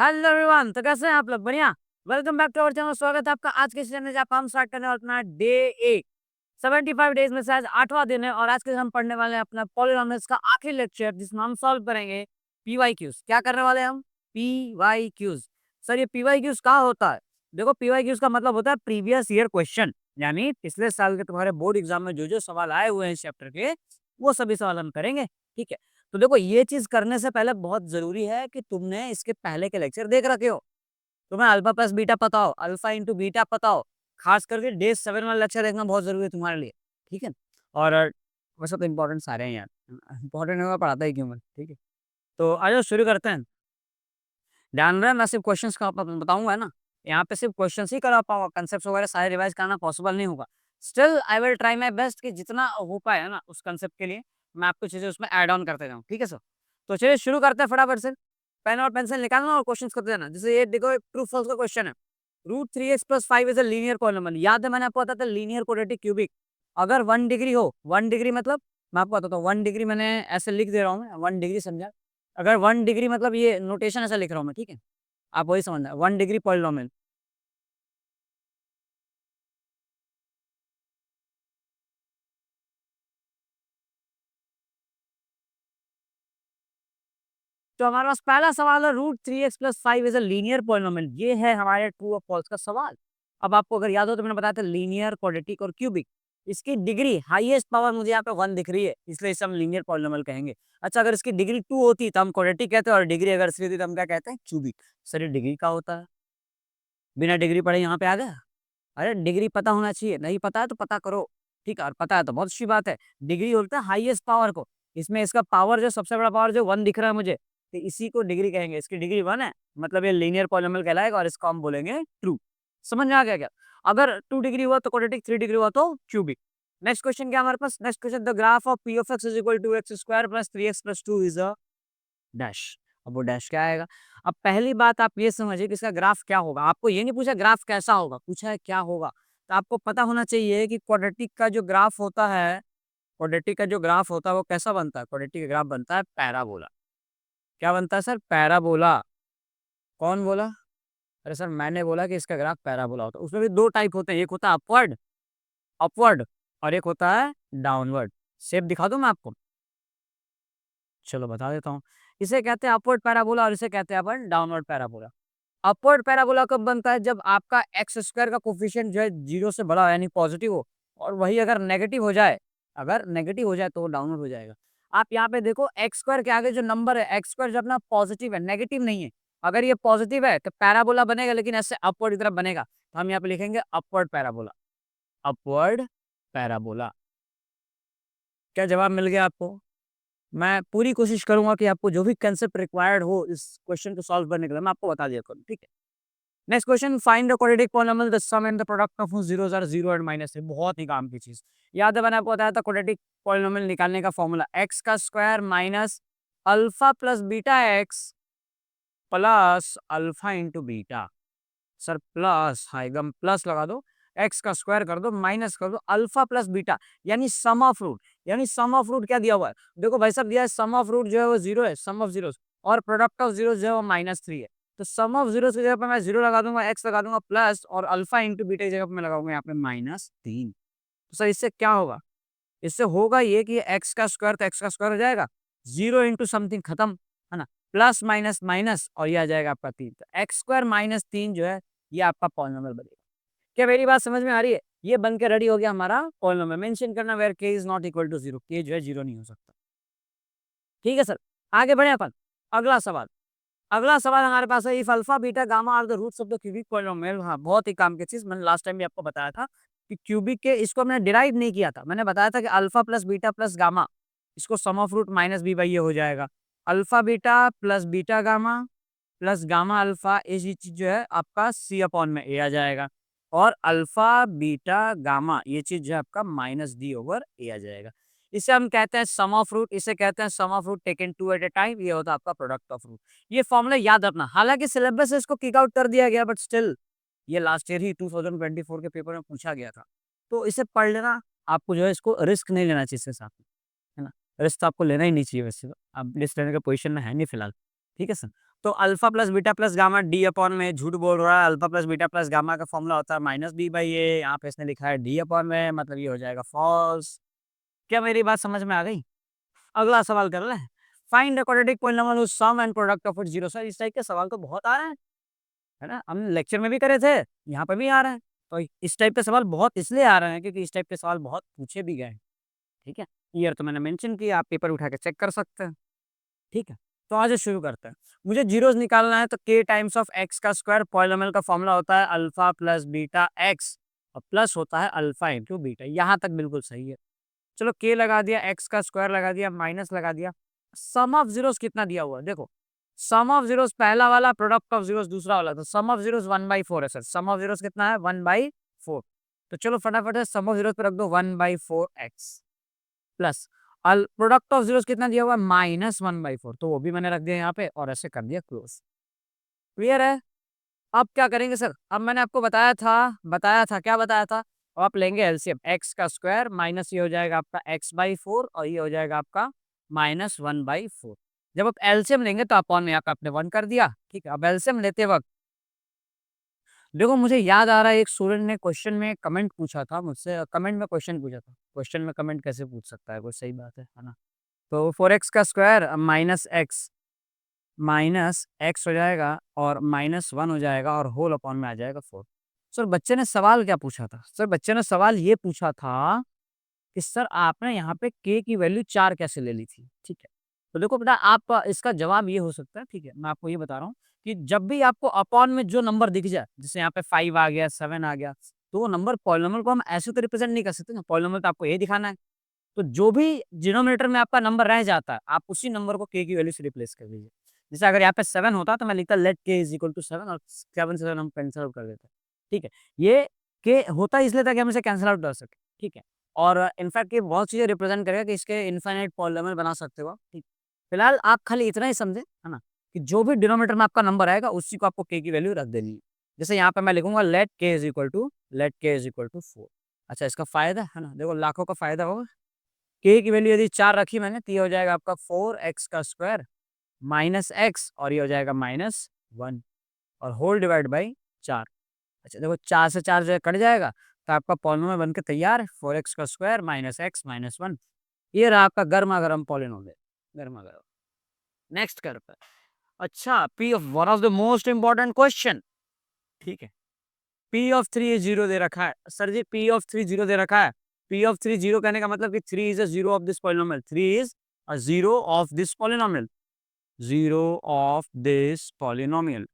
Hello everyone, तो कैसे हैं आप लोग? बढ़िया। Welcome back to our channel. स्वागत है आपका आज के सेशन में, जहाँ हम स्टार्ट करने वाले अपना डे 8। 75 डेज में से आज 8वां दिन है और आज के हम पढ़ने वाले हैं अपना पॉलिनॉमियल्स का आखिरी लेक्चर, जिसमें हम सॉल्व करेंगे पीवाईक्यूज। क्या करने वाले हैं हम? पीवाईक्यूज। सर, ये पीवाईक्यूज क्या होता है? देखो, पीवाईक्यूज का मतलब होता है प्रीवियस ईयर क्वेश्चन, यानी पिछले साल के तुम्हारे बोर्ड एग्जाम में जो जो सवाल आए हुए हैं इस चैप्टर के, वो सभी सवाल हम करेंगे। ठीक है। तो देखो, ये चीज करने से पहले बहुत जरूरी है कि तुमने इसके पहले के लेक्चर देख रखे हो। तुम्हें अल्फा प्लस बीटा पता हो, अल्फा इंटू बीटा पता हो। खास करके डे 7 वाला लेक्चर देखना बहुत जरूरी है तुम्हारे लिए। ठीक है। और वैसे तो इंपॉर्टेंट सारे हैं यार, इंपॉर्टेंट होगा पढ़ाता ही क्यों मैं। ठीक है। तो आज शुरू करते हैं। ध्यान रहे, मैं सिर्फ क्वेश्चंस का बताऊंगा, है ना। यहाँ पे सिर्फ क्वेश्चंस ही करा पाऊंगा, कंसेप्ट वगैरह सारे रिवाइज करना पॉसिबल नहीं होगा। Still I will try my best कि जितना हो पाए, है ना, उस कंसेप्ट के लिए मैं आपको चीजें उसमें ऐड ऑन करते जाऊँ। ठीक है सर। तो चलिए शुरू करते हैं फटाफट से। पेन और पेंसिल निकालना और क्वेश्चन करते जाना। जैसे ये देखो, एक ट्रू फॉल्स का क्वेश्चन है। √3x + 5 is a linear polynomial. याद है, मैंने आपको बताया था लीनियर क्वाड्रेटिक क्यूबिक। अगर 1 डिग्री हो, 1 डिग्री मतलब, मैं आपको बताता हूँ 1 डिग्री मैंने ऐसे लिख दे रहा हूँ, मैं 1 डिग्री समझा। अगर 1 डिग्री मतलब ये नोटेशन ऐसा लिख रहा हूँ मैं, ठीक है। आप वही समझना, 1 डिग्री पॉलिनॉमियल। तो हमारे पास पहला सवाल है, √3x + 5 is a linear polynomial. ये है हमारे ट्रू और फॉल्स का सवाल। अब आपको अगर याद हो तो मैंने बताया था लीनियर, क्वाड्रेटिक और क्यूबिक। इसकी डिग्री हाईएस्ट पावर मुझे यहाँ पे 1 दिख रही है, इसलिए इसे हम लीनियर पॉलिनॉमियल कहेंगे। अच्छा, अगर इसकी डिग्री 2 होती तो हम क्वाड्रेटिक कहते हैं, और डिग्री अगर 3 होती तो हम क्या कहते हैं? क्यूबिक। सर, ये डिग्री का होता है? बिना डिग्री पढ़े यहाँ पे आ गया? अरे, डिग्री पता होना चाहिए, नहीं पता है तो पता करो। ठीक है, और पता है तो बहुत अच्छी बात है। डिग्री बोलते हैं हाईएस्ट पावर को। इसमें इसका पावर, जो सबसे बड़ा पावर जो 1 दिख रहा है मुझे, तो इसी को डिग्री कहेंगे। इसकी डिग्री 1 है, मतलब ये लीनियर पॉलिनॉमियल कहलाएगा और इसको हम बोलेंगे ट्रू। समझ में आ गया क्या? अगर 2 डिग्री हुआ तो क्वाड्रेटिक, 3 डिग्री हुआ तो क्यूबिक। नेक्स्ट क्वेश्चन क्या हमारे पास? Next question, the graph of P of x is equal to x² + 3x + 2 is a dash. अब वो डैश क्या आएगा? अब पहली बात आप ये समझिए कि इसका ग्राफ क्या होगा। आपको ये नहीं पूछा ग्राफ कैसा होगा, पूछा है क्या होगा। तो आपको पता होना चाहिए कि क्वाड्रेटिक का जो ग्राफ होता है, क्वाड्रेटिक का जो ग्राफ होता है वो कैसा बनता है? क्वाड्रेटिक का ग्राफ बनता है पैराबोला। क्या बनता है सर? पैराबोला। कौन बोला? अरे सर, मैंने बोला कि इसका ग्राफ पैराबोला होता है। उसमें भी दो टाइप होते हैं, एक होता है अपवर्ड, अपवर्ड, और एक होता है डाउनवर्ड। शेप दिखा दूं मैं आपको? चलो बता देता हूँ। इसे कहते हैं अपवर्ड पैराबोला और इसे कहते हैं अपन डाउनवर्ड पैराबोला। अपवर्ड पैराबोला कब बनता है? जब आपका एक्स स्क्वायर का कोफिशिएंट जो है 0 से बड़ा हो, यानी पॉजिटिव हो, और वही अगर नेगेटिव हो जाए, अगर नेगेटिव हो जाए तो वो डाउनवर्ड हो जाएगा। आप यहाँ पे देखो, एक्स स्क्वायर के आगे जो नंबर है, एक्स स्क्वायर जब ना पॉजिटिव है, नेगेटिव नहीं है। अगर ये पॉजिटिव है तो पैराबोला बनेगा, लेकिन ऐसे अपवर्ड की तरफ बनेगा, तो हम यहाँ पे लिखेंगे अपवर्ड पैराबोला। Upward parabola. क्या जवाब मिल गया आपको? मैं पूरी कोशिश करूंगा कि आपको जो भी कंसेप्ट रिक्वायर्ड हो इस क्वेश्चन को सॉल्व करने के लिए, मैं आपको बता दिया करूँ। ठीक है। Next question, find the quadratic polynomial the sum and the product of zeros are 0 and -3। बहुत ही काम की चीज। याद है, मैंने आपको बताया था क्वाड्रेटिक पॉलिनॉमियल निकालने का फॉर्मूला, एक्स का square minus alpha plus beta x plus alpha into beta. Sir plus, हाँ एकदम प्लस लगा दो। एक्स का स्क्वायर कर दो, माइनस कर दो अल्फा प्लस बीटा, यानी सम ऑफ रूट। यानी सम ऑफ रूट क्या दिया हुआ है? देखो भाई साहब, दिया है सम ऑफ रूट जो है वो 0 है, सम ऑफ जीरो, और प्रोडक्ट ऑफ जीरो जो है वो -3 है। तो सम ऑफ जीरो की जगह पे मैं 0 लगा दूंगा, एक्स लगा दूंगा प्लस, और अल्फा इंटू बीटा की जगह पे मैं लगाऊंगा यहाँ पे -3। तो सर इससे क्या होगा? इससे होगा ये कि एक्स का स्क्वायर तो एक्स का स्क्वायर हो जाएगा, 0 इंटू समथिंग खत्म, है ना, प्लस माइनस माइनस, और ये आ जाएगा आपका 3। तो एक्स स्क्वायर -3 जो है, ये आपका पॉलिनॉमियल बनेगा। क्या मेरी बात समझ में आ रही है? ये बन के रेडी हो गया हमारा पॉलिनॉमियल। मेंशन करना वेयर के इज नॉट इक्वल टू 0, के जो है 0 नहीं हो सकता। ठीक है सर, आगे बढ़े अपन। अगला सवाल, अगला सवाल हमारे पास है, if alpha beta gamma are the roots of the cubic polynomial. हाँ, बहुत ही काम की चीज, मैंने लास्ट टाइम भी आपको बताया था कि क्यूबिक के, इसको मैंने डिराइव नहीं किया था, मैंने बताया था कि alpha plus beta plus gamma, इसको sum of root minus b by ये हो जाएगा। Alpha beta plus beta gamma plus gamma alpha, ये चीज जो है आपका सी अपॉन में ए आ जाएगा, और अल्फा बीटा गामा ये चीज जो है आपका -d/ए आ जाएगा। इसे हम कहते हैं सम ऑफ रूट, इसे कहते हैं sum of root taken two at a time, ये होता है आपका प्रोडक्ट ऑफ रूट। ये फॉर्मूला याद रखना, हालांकि सिलेबस से इसको किक आउट कर दिया गया, बट स्टिल ये लास्ट ईयर ही 2024 के पेपर में पूछा गया था, तो इसे पढ़ लेना। आपको जो है इसको रिस्क नहीं लेना चाहिए इसके साथ में, है ना। रिस्क तो आपको लेना ही नहीं चाहिए, वैसे तो आप रिस्क लेने का पोजीशन में है नहीं फिलहाल। ठीक है सर। तो alpha plus beta plus gamma D upon में झूठ बोल रहा है। Alpha plus beta plus gamma का फॉर्मूला होता है माइनस बी बाई ए, यहाँ पे इसने लिखा है डी अपॉन में, मतलब ये हो जाएगा फॉल्स। क्या मेरी बात समझ में आ गई? अगला सवाल कर ले। Find the quadratic polynomial whose sum and product of its zero. Sir इस टाइप के सवाल तो बहुत आ रहे हैं, है ना, हम लेक्चर में भी करे थे, यहाँ पे भी आ रहे हैं। तो इस टाइप के सवाल बहुत इसलिए आ रहे हैं क्योंकि इस टाइप के सवाल बहुत पूछे भी गए हैं। ठीक है, ईयर तो मैंने मेंशन किया, आप पेपर उठा के चेक कर सकते हैं। ठीक है, तो आज शुरू करते हैं। मुझे जीरोस निकालना है, तो k टाइम्स ऑफ x का स्क्वायर पॉलिनोमियल का फॉर्मूला होता है अल्फा प्लस बीटा x और प्लस होता है अल्फा इंटू बीटा। यहाँ तक बिल्कुल सही है। चलो k लगा दिया, x का स्क्वायर लगा दिया, माइनस लगा दिया। सम ऑफ जीरोस कितना दिया हुआ है देखो, सम ऑफ जीरोस पहला वाला, प्रोडक्ट ऑफ जीरोस दूसरा वाला। तो सम ऑफ जीरोस 1/4 है सर। सम ऑफ जीरोस कितना है? 1/4। तो चलो फटाफट से सम ऑफ जीरोस पे रख दो 1/4x plus product of zeros कितना दिया हुआ है? -1/4। तो वो भी मैंने रख दिया यहाँ पे और ऐसे कर दिया क्लोज। क्लियर है? अब क्या करेंगे सर? अब मैंने आपको बताया था क्या बताया था? अब आप लेंगे एलसीएम, एक्स का स्क्वायर माइनस ये हो जाएगा आपका x/4 और ये हो जाएगा आपका -1/4। जब आप एलसीएम लेंगे तो अपॉन में आपने 1 कर दिया। ठीक है, अब एलसीएम लेते वक्त देखो, मुझे याद आ रहा है एक स्टूडेंट ने क्वेश्चन में कमेंट पूछा था मुझसे, कमेंट में क्वेश्चन पूछा था। क्वेश्चन में कमेंट कैसे पूछ सकता है कोई? सही बात है ना। तो 4x का स्क्वायर माइनस एक्स हो जाएगा और -1 हो जाएगा और होल अपॉन में आ जाएगा 4। सर बच्चे ने सवाल क्या पूछा था? सर बच्चे ने सवाल ये पूछा था कि सर आपने यहाँ पे k की वैल्यू 4 कैसे ले ली थी? ठीक है, तो देखो बेटा, आप इसका जवाब ये हो सकता है। ठीक है, मैं आपको ये बता रहा हूँ कि जब भी आपको अपॉन में जो नंबर दिख जाए, जैसे यहाँ पे 5 आ गया, 7 आ गया, तो वो नंबर पॉलिनोमियल को हम ऐसे तो रिप्रेजेंट नहीं कर सकते ना। पॉलिनोमियल तो आपको यही दिखाना है। तो जो भी डिनोमिनेटर में आपका नंबर रह जाता है, आप उसी नंबर को k की वैल्यू से रिप्लेस कर दीजिए। जैसे अगर यहाँ पे 7 होता तो मैं लिखता let k is equal to 7 और 7 से 7 हम कैंसिल आउट कर देते। ठीक है, ये k होता इसलिए था कि हम इसे कैंसिल आउट कर सके। ठीक है, और इनफैक्ट ये बहुत चीजें रिप्रेजेंट करेगा कि इसके इनफाइनाइट पॉलिनोमियल बना सकते हो आप। ठीक, फिलहाल आप खाली इतना ही समझे, है ना, कि जो भी डिनोमिनेटर में आपका नंबर आएगा उसी को आपको k की वैल्यू रख देनी है। जैसे यहाँ पे मैं लिखूंगा let k is equal to 4। अच्छा, इसका फायदा है ना, देखो लाखों का फायदा होगा। k की वैल्यू यदि 4 रखी मैंने तो ये हो जाएगा आपका 4x का स्क्वायर माइनस एक्स और ये हो जाएगा -1 और होल डिवाइड बाई 4। अच्छा देखो, 4 से 4 जो है कट जाएगा तो आपका पॉलिनोमियल बन के तैयार है 4x का स्क्वायर माइनस एक्स माइनस 1। ये रहा आपका गर्मा गर्म पॉलिनोमियल, गर्मा गर्म। नेक्स्ट करते हैं। अच्छा, p of one of the most important question. ठीक है, पी ऑफ 3 जीरो दे रखा है। Sir ji p of 3 zero दे रखा है। पी ऑफ 3 जीरो कहने का मतलब कि 3 is a zero of this polynomial. 3 is a zero of this polynomial, zero of this polynomial.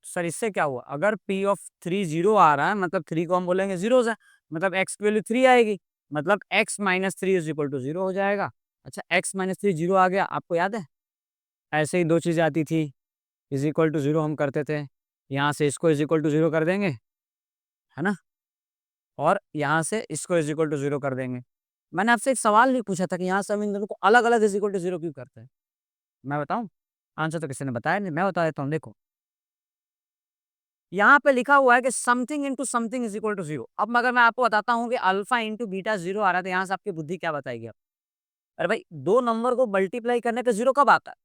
Sir इससे क्या हुआ? अगर पी ऑफ 3 जीरो आ रहा है मतलब 3 को हम बोलेंगे जीरो है, मतलब एक्स की वैल्यू 3 आएगी, मतलब x minus 3 is equal to 0 हो जाएगा। अच्छा, x माइनस 3 जीरो आ गया, आपको याद है ऐसे ही दो चीजें आती थी, इज इक्वल टू 0 हम करते थे, यहाँ से इसको इज इक्वल टू 0 कर देंगे, है ना, और यहाँ से इसको इज इक्वल टू 0 कर देंगे। मैंने आपसे एक सवाल भी पूछा था कि यहाँ से हम इन दोनों को अलग अलग इज इक्वल टू 0 क्यों करते हैं? मैं बताऊं? आंसर तो किसी ने बताया नहीं, मैं बता देता हूँ। देखो, यहाँ पे लिखा हुआ है कि something into something is equal to 0। अब अगर मैं आपको बताता हूँ कि अल्फा इंटू बीटा 0 आ रहा है तो यहाँ से आपकी बुद्धि क्या बताएगी? आप, अरे भाई, दो नंबर को मल्टीप्लाई करने पे 0 कब आता है?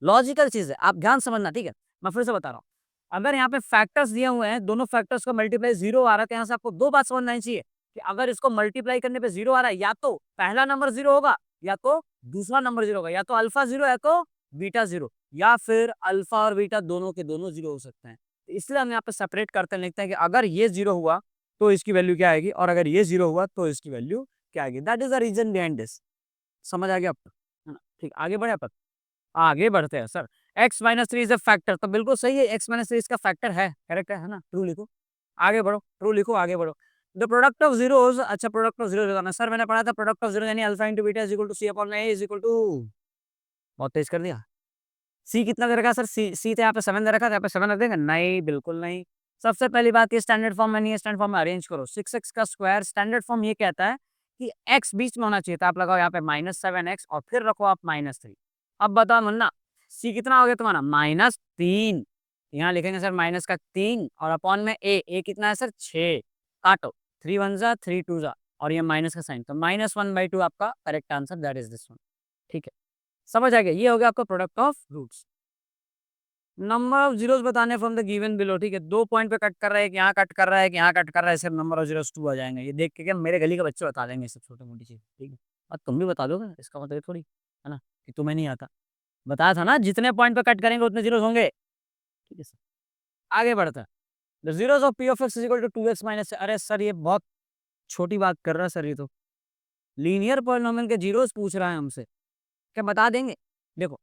लॉजिकल चीज है, आप ध्यान समझना। ठीक है, मैं फिर से बता रहा हूँ। अगर यहाँ पे फैक्टर्स दिए हुए हैं, दोनों फैक्टर्स का मल्टीप्लाई 0 आ रहा है तो यहाँ से आपको दो बात समझना ही चाहिए कि अगर इसको मल्टीप्लाई करने पे 0 आ रहा है, या तो पहला नंबर 0 होगा या तो दूसरा नंबर 0 होगा, या तो अल्फा 0 या तो बीटा 0, या फिर अल्फा और बीटा दोनों के दोनों 0 हो सकते हैं। तो इसलिए हम यहाँ पे सेपरेट करते हैं, लिखते हैं कि अगर ये 0 हुआ तो इसकी वैल्यू क्या आएगी और अगर ये 0 हुआ तो इसकी वैल्यू क्या आएगी। That is the reason behind this. समझ आ गया आपको, है ना? ठीक, आगे बढ़े अपन, आगे बढ़ते हैं। Sir x minus 3 is a factor, तो बिल्कुल सही है, x माइनस 3 इसका फैक्टर है, करेक्ट है ना? ट्रू लिखो, आगे बढ़ो, ट्रू लिखो, आगे बढ़ो। द प्रोडक्ट ऑफ जीरोस, अच्छा प्रोडक्ट ऑफ जीरो बताना। सर मैंने पढ़ा था प्रोडक्ट ऑफ जीरो यानी alpha into beta is equal to C upon A is equal to, बहुत तेज कर दिया। सी कितना दे रखा है सर? सी तो यहाँ पे 7 दे रखा था, यहाँ पे 7 रख देंगे? नहीं, बिल्कुल नहीं। सबसे पहली बात, ये स्टैंडर्ड फॉर्म में नहीं है, स्टैंडर्ड फॉर्म में अरेंज करो। 6x का स्क्वायर स्टैंडर्ड फॉर्म ये कहता है कि x बीच में होना चाहिए था, आप लगाओ यहाँ पे -7x और फिर रखो आप -3। अब बताओ मुन्ना, सी कितना हो गया तुम्हारा? -3। यहाँ लिखेंगे सर माइनस का 3 और अपॉन में ए कितना है सर? 6। काटो, 3 1 जा 3 2 जा और ये माइनस का साइन, तो -1/2 आपका correct answer, that is this one. ठीक है, समझ आ गया? ये हो गया आपका product of roots. Number of zeros बताने फ्रॉम द गिवन बिलो, ठीक है। 2 पॉइंट पे कट कर रहा है, एक यहाँ कट कर रहा है, एक यहाँ कट कर रहा है, सिर्फ नंबर ऑफ जीरोस 2 आ जाएंगे। ये देख के क्या मेरे गली के बच्चे बता देंगे सब छोटी मोटी चीज, ठीक है। और तुम भी बता दोगे, इसका मतलब ये थोड़ी है ना कि तुम्हें नहीं आता। बताया था ना, जितने पॉइंट पे कट करेंगे उतने जीरोस होंगे, ठीक है सर। आगे बढ़ता है। The zeros of P of x is equal to 2x minus. अरे सर ये बहुत छोटी बात कर रहा है सर, ये तो लीनियर पॉलिनोमियल के जीरोस पूछ रहा है हमसे, क्या बता देंगे? देखो,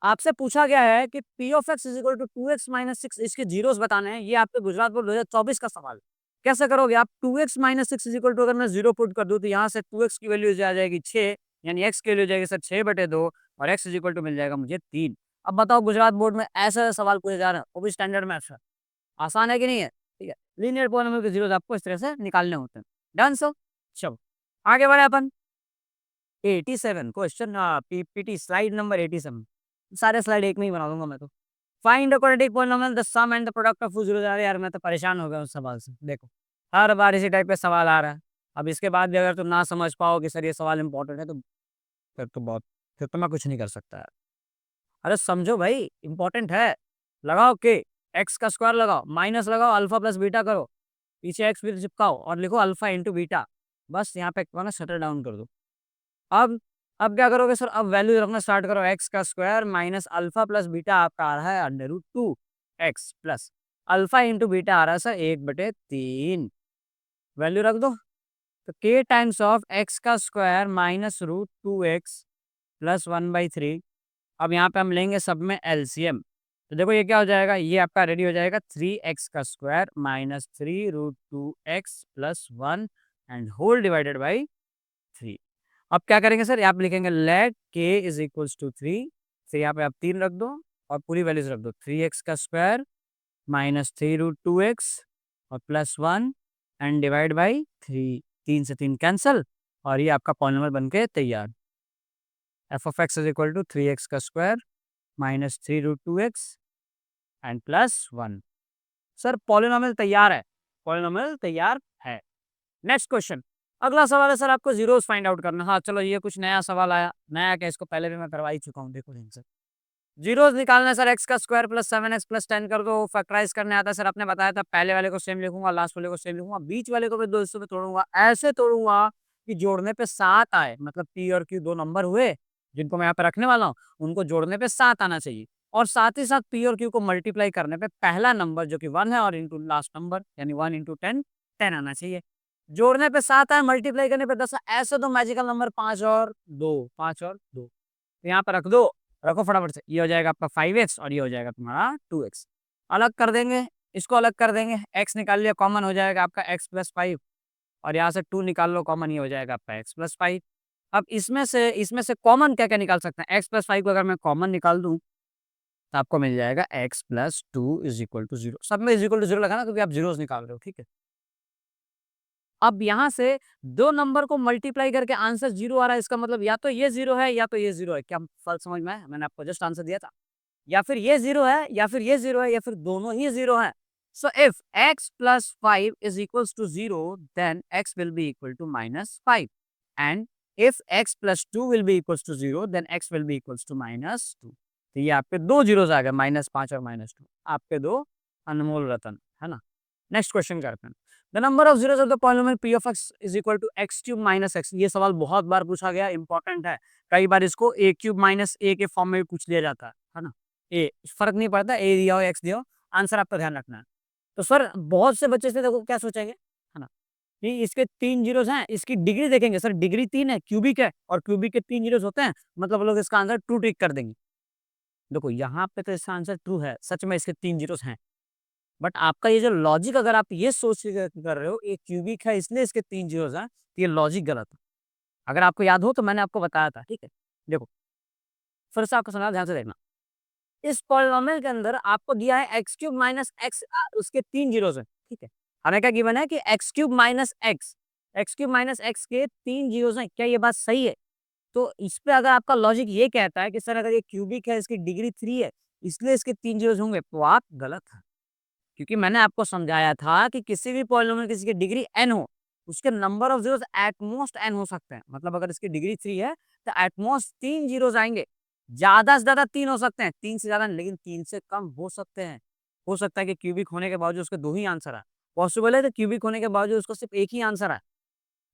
आपसे पूछा गया है कि P of x is equal to 2x minus 6, इसके जीरोस बताने हैं। ये आपके गुजरात बोर्ड 2024 का सवाल है। कैसे करोगे आप? 2x minus 6 is equal to, अगर मैं जीरो पुट कर दूं तो यहाँ से 2x की वैल्यू आ जाएगी 6, यानी x की वैल्यू जाएगी सर 6/2, और x इज इक्वल टू मिल जाएगा मुझे 3। अब बताओ, गुजरात बोर्ड में ऐसा सवाल पूछे जा रहे हैं, वो भी स्टैंडर्ड मैथ्स है। आसान है कि नहीं है? ठीक है। लीनियर पॉलिनोमियल के जीरोस आपको इस तरह से निकालने होते हैं। डन सो, चलो आगे बढ़े अपन। 87 क्वेश्चन, पीपीटी स्लाइड नंबर 87। सारे स्लाइड एक में ही बना दूंगा मैं तो। Find the quadratic polynomial the sum and the product of two zero. यार मैं तो परेशान हो गया उस सवाल से। देखो, हर बार इसी टाइप के सवाल आ रहा है। अब इसके बाद भी अगर तुम ना समझ पाओ कि सर ये सवाल इंपॉर्टेंट है, तो फिर तो बहुत, फिर तो मैं कुछ नहीं कर सकता यार। अरे समझो भाई, इंपॉर्टेंट है। लगाओ के, एक्स का स्क्वायर लगाओ, माइनस लगाओ, अल्फा प्लस बीटा करो, पीछे एक्स भी चिपकाओ और लिखो अल्फा इंटू बीटा। बस यहाँ पे ना शटर डाउन कर दो। अब अब क्या करोगे सर? अब वैल्यू रखना स्टार्ट करो। एक्स का square minus alpha plus beta आपका आ रहा है under root 2 x plus alpha into beta आ रहा है सर 1/3। वैल्यू रख दो। तो के टाइम्स ऑफ एक्स का स्क्वायर माइनस √2x प्लस 1/3। अब यहाँ पे हम लेंगे सब में एलसीएम। तो देखो ये क्या हो जाएगा, ये आपका रेडी हो जाएगा 3x का square minus 3√2x plus 1 and whole divided by 3। अब क्या करेंगे सर? यहाँ पे लिखेंगे लेट के इज इक्वल्स टू 3। फिर यहाँ पे आप 3 रख दो और पूरी वैल्यूज रख दो। 3x का स्क्वायर माइनस 3√2x और प्लस 1 एंड डिवाइड बाई 3। 3 से 3 कैंसल और ये आपका पॉलिनोमियल बन के तैयार। F of x is equal to 3x का square minus 3√2x and plus 1। Sir polynomial तैयार है, पॉलिनोमियल तैयार है। नेक्स्ट क्वेश्चन, अगला सवाल है सर आपको जीरोस फाइंड आउट करना। हाँ चलो, ये कुछ नया सवाल आया। नया क्या, इसको पहले भी मैं करवा ही चुका हूँ। देखो ध्यान से, जीरोस निकालना है सर। एक्स का स्क्वायर प्लस 7x प्लस 10 कर दो। फैक्टराइज करने आता है सर, आपने बताया था। पहले वाले को सेम लिखूंगा, लास्ट वाले को सेम लिखूंगा, बीच वाले को भी दो हिस्सों में तोड़ूंगा। ऐसे तोड़ूंगा कि जोड़ने पे 7 आए, मतलब पी और क्यू दो नंबर हुए जिनको मैं यहाँ पे रखने वाला हूँ, उनको जोड़ने पे 7 आना चाहिए। और साथ ही साथ पी और क्यू को मल्टीप्लाई करने पे पहला नंबर जो कि 1 है और इंटू लास्ट नंबर यानी 1 इंटू 10, 10 आना चाहिए। जोड़ने पे 7 आए, मल्टीप्लाई करने पे 10। ऐसे दो मैजिकल नंबर 5 और 2, 5 और 2। तो यहाँ पर रख दो, रखो फटाफट से। ये हो जाएगा आपका 5x और ये हो जाएगा तुम्हारा 2x। अलग कर देंगे, इसको अलग कर देंगे। x निकाल लिया, कॉमन हो जाएगा आपका x प्लस 5, और यहाँ से 2 निकाल लो कॉमन, ये हो जाएगा आपका x प्लस 5। अब इसमें से कॉमन क्या क्या निकाल सकते हैं? x प्लस 5 को अगर मैं कॉमन निकाल दूं तो आपको मिल जाएगा x plus 2 is equal to 0। सब में इज इक्वल टू 0 लगाना क्योंकि आप जीरोस निकाल रहे हो, ठीक है। अब यहाँ से दो नंबर को मल्टीप्लाई करके आंसर 0 आ रहा है, इसका मतलब या तो ये 0 है या तो ये 0 है। क्या फर्क समझ में आया? मैंने आपको जस्ट आंसर दिया था। या फिर ये 0 है या फिर ये 0 है या फिर दोनों ही 0 है। So if x plus 5 is equals to 0, then x will be equal to -5, and if x plus 2 will be equals to 0, then x will be equals to -2। तो ये आपके दो जीरोस आ गए, -5 और -2, आपके दो अनमोल रतन, है ना। नेक्स्ट क्वेश्चन करते हैं। The number of zeros of the polynomial p of x is equal to x cube minus x। ये सवाल बहुत बार पूछा गया, इंपॉर्टेंट है। कई बार इसको a क्यूब माइनस a के फॉर्म में भी पूछ लिया जाता है ना। ए फर्क नहीं पड़ता, ए दिया हो एक्स दिया हो, आंसर आपका ध्यान रखना है। तो सर बहुत से बच्चे से देखो क्या सोचेंगे, है ना, कि इसके 3 जीरोस हैं, इसकी डिग्री देखेंगे सर, डिग्री 3 है, क्यूबिक है, और क्यूबिक के 3 जीरोस होते हैं, मतलब वो लोग इसका आंसर ट्रू टिक कर देंगे। देखो यहाँ पे तो इसका आंसर ट्रू है, सच में इसके 3 जीरोस हैं। बट आपका ये जो लॉजिक, अगर आप ये सोच के कर रहे हो ये क्यूबिक है इसलिए इसके 3 जीरोस हैं, तो ये लॉजिक गलत है। अगर आपको याद हो तो मैंने आपको बताया था, ठीक है। देखो फिर से आपको सुना, ध्यान से देखना। इस पॉलिनोमियल के अंदर आपको दिया है एक्स क्यूब माइनस एक्स, उसके 3 जीरोस हैं, ठीक है। हमें क्या गिवन है कि एक्स क्यूब माइनस एक्स के 3 जीरोस हैं। क्या ये बात सही है? तो इस पे अगर आपका लॉजिक ये कहता है कि सर अगर ये क्यूबिक है, इसकी डिग्री 3 है, इसलिए इसके 3 जीरोस होंगे, तो आप गलत है। क्योंकि मैंने आपको समझाया था कि किसी भी पॉलिनोमियल किसी की डिग्री n हो, उसके number of zeros at most n हो सकते हैं। मतलब अगर इसकी डिग्री 3 है तो एट मोस्ट 3 जीरोस आएंगे। ज्यादा से ज्यादा 3 हो सकते हैं, 3 से ज्यादा नहीं, लेकिन 3 से कम हो सकते हैं। हो सकता है कि क्यूबिक होने के बावजूद उसके 2 ही आंसर आए। पॉसिबल है तो क्यूबिक होने के बावजूद उसको सिर्फ 1 ही आंसर आए।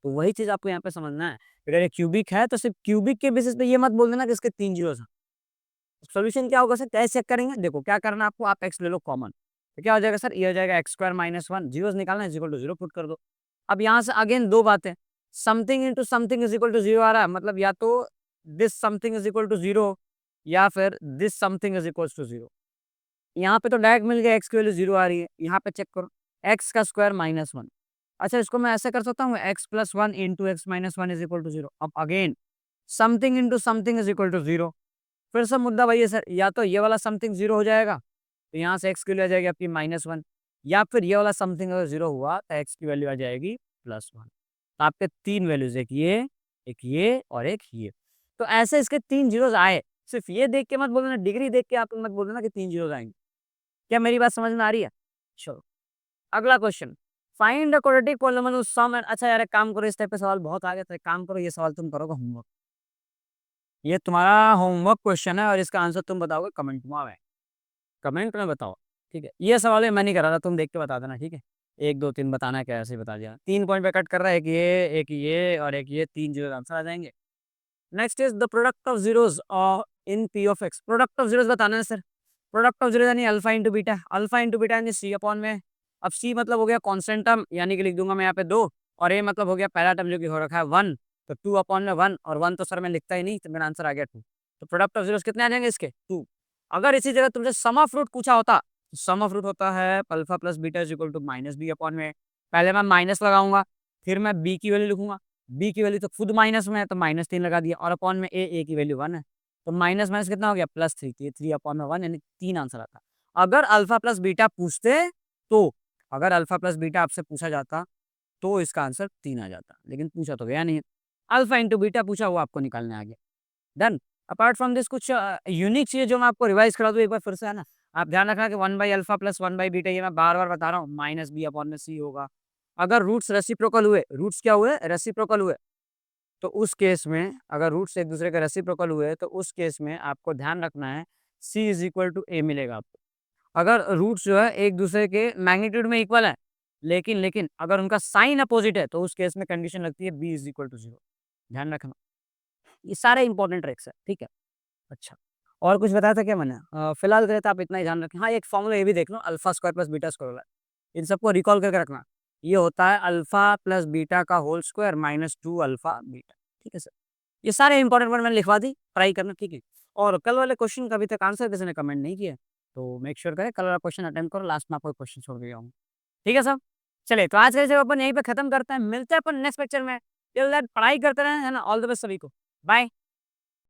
तो वही चीज़ आपको यहाँ पे समझना है। अगर ये क्यूबिक है तो सिर्फ क्यूबिक के बेसिस पे ये मत बोल देना कि इसके 3 ज़ीरोज़ हैं। सॉल्यूशन क्या होगा सर? कैसे चेक करेंगे? देखो क्या करना है आपको, आप x ले लो कॉमन। तो क्या हो जाएगा सर? ये हो जाएगा x स्क्वायर माइनस 1, ज़ीरोज़ निकालना है, इज़ इक्वल टू 0 पुट कर दो। अब यहाँ से अगेन 2 बातें, something into something is equal to 0 आ रहा है, मतलब या तो this something is equal to 0 या फिर this something is equals to 0। यहाँ पे तो डायरेक्ट मिल गया, x की वैल्यू 0 आ रही है। यहाँ पे चेक करो, x का स्क्वायर माइनस 1। अच्छा, इसको मैं ऐसे कर सकता हूँ, x plus 1 into x minus 1 is equal to 0। अब again something into something is equal to 0। फिर से मुद्दा वही है सर, या तो ये वाला समथिंग 0 हो जाएगा, तो यहाँ से x की वैल्यू आ जाएगी आपकी -1, या फिर ये वाला समथिंग अगर 0 हुआ तो x की वैल्यू आ जाएगी +1। तो आपके 3 वैल्यूज़, एक ये और एक ये। तो ऐसे इसके 3 ज़ीरोज़ आए। सिर्फ ये देख के मत बोल देना, डिग्री देख के आप मत बोल देना कि 3 ज़ीरोज़ आएँगे। क्या मेरी बात समझ में आ रही है? चलो, अगला question, find the quadratic polynomial sum and. अच्छा यार, एक काम करो, इस टाइप के सवाल बहुत आ गए, तो एक काम करो, ये सवाल तुम करोगे होमवर्क। ये तुम्हारा होमवर्क क्वेश्चन है और इसका आंसर तुम बताओगे कमेंट में। कमेंट में बताओ, ठीक है? ये सवाल है मैं नहीं कर रहा था, तुम देख के बता देना, ठीक है? 1, 2, 3 बताना है क्या, ऐसे ही बता दिया। 3 पॉइंट पे कट कर रहा है, एक ये और एक ये, 3 ज़ीरो आंसर आ जाएँगे। Next is the product of zeros in P of x. Product of zeros बताना है सर। प्रोडक्ट ऑफ ज़ीरो यानी alpha into beta, alpha into beta यानी सी अपॉन में। अब सी मतलब हो गया कांस्टेंट टर्म, यानी कि लिख दूंगा मैं यहाँ पे 2, और ए मतलब हो गया पहला टर्म जो कि हो रखा है 1, तो 2 अपॉन में 1, और 1 तो सर मैं लिखता ही नहीं, तो मेरा आंसर आ गया 2। तो प्रोडक्ट ऑफ ज़ीरोज़ कितने आ जाएंगे इसके? 2। अगर इसी जगह तुमसे सम ऑफ रूट पूछा होता, सम ऑफ रूट होता है alpha plus beta is equal to minus B upon में। पहले मैं माइनस लगाऊंगा, फिर मैं बी की वैल्यू लिखूंगा। बी की वैल्यू तो खुद माइनस में है, तो -3 लगा दिया, और अपॉन में ए की वैल्यू 1 है, तो माइनस माइनस कितना हो गया? +3। तो ये 3 अपॉन में 1 यानी 3 आंसर आता। अगर अल्फा प्लस बीटा पूछते तो, अगर अल्फा प्लस बीटा आपसे पूछा जाता तो इसका आंसर 3 आ जाता, लेकिन पूछा तो गया नहीं। अल्फा इंटू बीटा पूछा, वो आपको निकालने आ गया। डन। अपार्ट फ्रॉम दिस कुछ यूनिक चीज़ जो मैं आपको रिवाइज़ करा दूँ एक बार फिर से, है ना? आप ध्यान रखना कि 1 by alpha plus 1 by beta, ये मैं बार-बार बता रहा हूँ, माइनस बी अपॉन में सी होगा। अगर रूट्स रेसिप्रोकल हुए, रूट्स क्या हुए? रेसिप्रोकल हुए, तो उस केस में अगर रूट्स एक दूसरे के रेसिप्रोकल हुए, तो उस केस में आपको ध्यान रखना है सी इज़ इक्वल टू ए मिलेगा आपको। अगर रूट्स जो है एक दूसरे के मैग्नीट्यूड में इक्वल है, लेकिन लेकिन अगर उनका साइन अपोजिट है, तो उस केस में कंडीशन लगती है बी इज़ इक्वल टू 0। ध्यान रखना। ये सारे इंपॉर्टेंट ट्रिक्स है, ठीक है? अच्छा, और कुछ बताया था क्या मैंने? फिलहाल के लिए तो आप इतना ही ध्यान रखें। हाँ, एक फॉर्मूला ये भी देख लो, alpha square plus beta square वाला। इन सबको रिकॉल करके रखना। ये होता है अल्फा प्लस बीटा का whole square minus 2 alpha beta. ठीक है सर? ये सारे इंपॉर्टेंट वर्ड मैंने लिखवा दी, ट्राई करना, ठीक है? और कल वाले क्वेश्चन का अभी तक आंसर किसी ने कमेंट नहीं किया, तो मेक श्योर करें कल वाला क्वेश्चन अटेम्प्ट करो, लास्ट में आपको क्वेश्चन छोड़ के जाऊँगा। ठीक है सब? चलिए, तो आज का जो अपन यहीं पे खत्म करते हैं, मिलते हैं अपन नेक्स्ट लेक्चर में। टिल दैट पढ़ाई करते रहें, है ना? ऑल द बेस्ट सभी को। बाय।